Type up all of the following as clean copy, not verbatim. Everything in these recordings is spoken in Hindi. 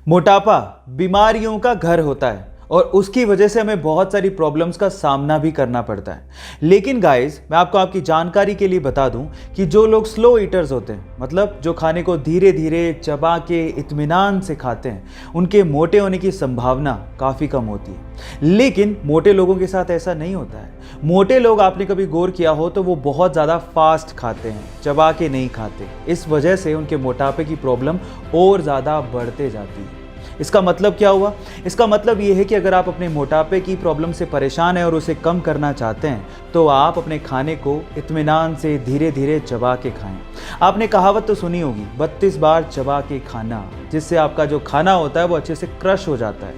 मोटापा बीमारियों का घर होता है और उसकी वजह से हमें बहुत सारी प्रॉब्लम्स का सामना भी करना पड़ता है। लेकिन गाइस, मैं आपको आपकी जानकारी के लिए बता दूं कि जो लोग स्लो ईटर्स होते हैं, मतलब जो खाने को धीरे धीरे चबा के इत्मीनान से खाते हैं, उनके मोटे होने की संभावना काफ़ी कम होती है। लेकिन मोटे लोगों के साथ ऐसा नहीं होता है। मोटे लोग, आपने कभी गौर किया हो तो वो बहुत ज़्यादा फास्ट खाते हैं, चबा के नहीं खाते। इस वजह से उनके मोटापे की प्रॉब्लम और ज़्यादा बढ़ते जाती है। इसका मतलब क्या हुआ? इसका मतलब ये है कि अगर आप अपने मोटापे की प्रॉब्लम से परेशान हैं और उसे कम करना चाहते हैं तो आप अपने खाने को इत्मीनान से धीरे धीरे चबा के खाएं। आपने कहावत तो सुनी होगी, 32 बार चबा के खाना, जिससे आपका जो खाना होता है वो अच्छे से क्रश हो जाता है।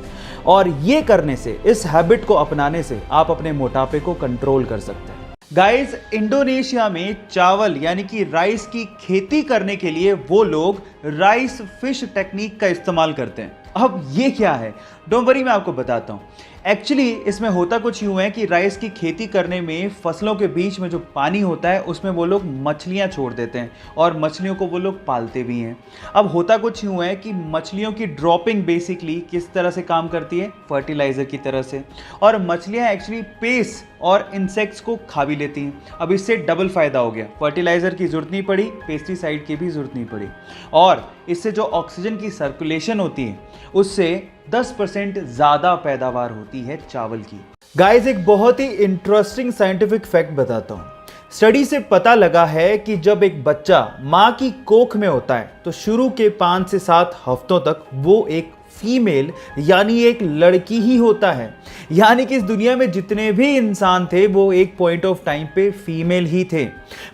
और ये करने से, इस हैबिट को अपनाने से आप अपने मोटापे को कंट्रोल कर सकते हैं। गाइस, इंडोनेशिया में चावल यानी कि राइस की खेती करने के लिए वो लोग राइस फिश टेक्निक का इस्तेमाल करते हैं। अब ये क्या है? डोंट वरी, मैं आपको बताता हूँ। एक्चुअली इसमें होता कुछ यूँ है कि राइस की खेती करने में फसलों के बीच में जो पानी होता है उसमें वो लोग मछलियाँ छोड़ देते हैं और मछलियों को वो लोग पालते भी हैं। अब होता कुछ यूँ है कि मछलियों की ड्रॉपिंग बेसिकली किस तरह से काम करती है? फर्टिलाइज़र की तरह से। और मछलियाँ एक्चुअली पेस्ट और इंसेक्ट्स को खा भी लेती हैं। अब इससे डबल फ़ायदा हो गया, फर्टिलाइज़र की ज़रूरत नहीं पड़ी, पेस्टिसाइड की भी ज़रूरत नहीं पड़ी। और इससे जो ऑक्सीजन की सर्कुलेशन होती है उससे 10% ज़्यादा पैदावार होती है चावल की। गाइस, एक बहुत ही इंटरेस्टिंग साइंटिफिक फैक्ट बताता हूँ। स्टडी से पता लगा है कि जब एक बच्चा माँ की कोख में होता है तो शुरू के 5 से 7 हफ्तों तक वो एक फीमेल यानी एक लड़की ही होता है। यानी कि इस दुनिया में जितने भी इंसान थे वो एक पॉइंट ऑफ टाइम पे फीमेल ही थे।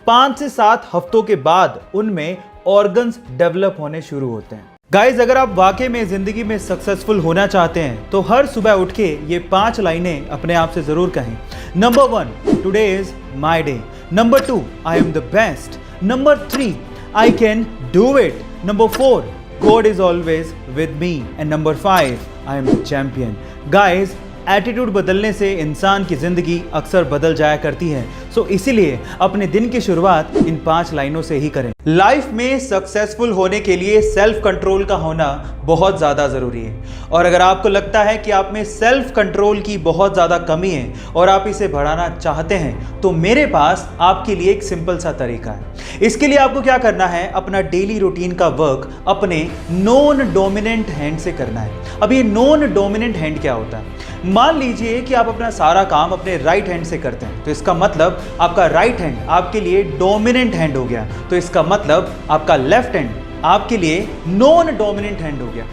5 से 7 हफ्तों के बाद उनमें ऑर्गन्स डेवलप होने शुरू होते हैं। गाइज, अगर आप वाकई में जिंदगी में सक्सेसफुल होना चाहते हैं तो हर सुबह उठ के ये 5 लाइनें अपने आप से जरूर कहें। Number 1, today is my day. Number 2, I am the best. Number 3, I can do it. Number 4, God is always with me. And number 5, I am the champion. Guys, attitude बदलने से इंसान की ज़िंदगी अक्सर बदल जाया करती है। सो इसीलिए अपने दिन की शुरुआत इन 5 लाइनों से ही करें। लाइफ में सक्सेसफुल होने के लिए सेल्फ कंट्रोल का होना बहुत ज़्यादा ज़रूरी है। और अगर आपको लगता है कि आप में सेल्फ कंट्रोल की बहुत ज़्यादा कमी है और आप इसे बढ़ाना चाहते हैं तो मेरे पास आपके लिए एक सिंपल सा तरीका है। इसके लिए आपको क्या करना है? अपना डेली रूटीन का वर्क अपने नॉन डोमिनेंट हैंड से करना है। अब ये नॉन डोमिनेंट हैंड क्या होता है? मान लीजिए कि आप अपना सारा काम अपने राइट हैंड से करते हैं तो इसका मतलब आपका राइट हैंड आपके लिए डोमिनेंट हैंड हो गया। तो इसका मतलब आपका लेफ्ट हैंड आपके लिए नॉन डोमिनेंट हैंड हो गया।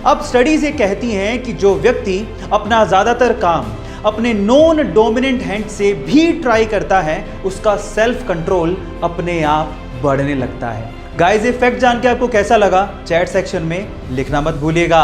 अब स्टडीज ये कहती हैं कि जो व्यक्ति अपना ज़्यादातर काम अपने नॉन डोमिनेंट हैंड से भी ट्राई करता है उसका सेल्फ कंट्रोल अपने आप बढ़ने लगता है। गाइस, ये फैक्ट जान के आपको कैसा लगा? चैट सेक्शन में लिखना मत भूलिएगा।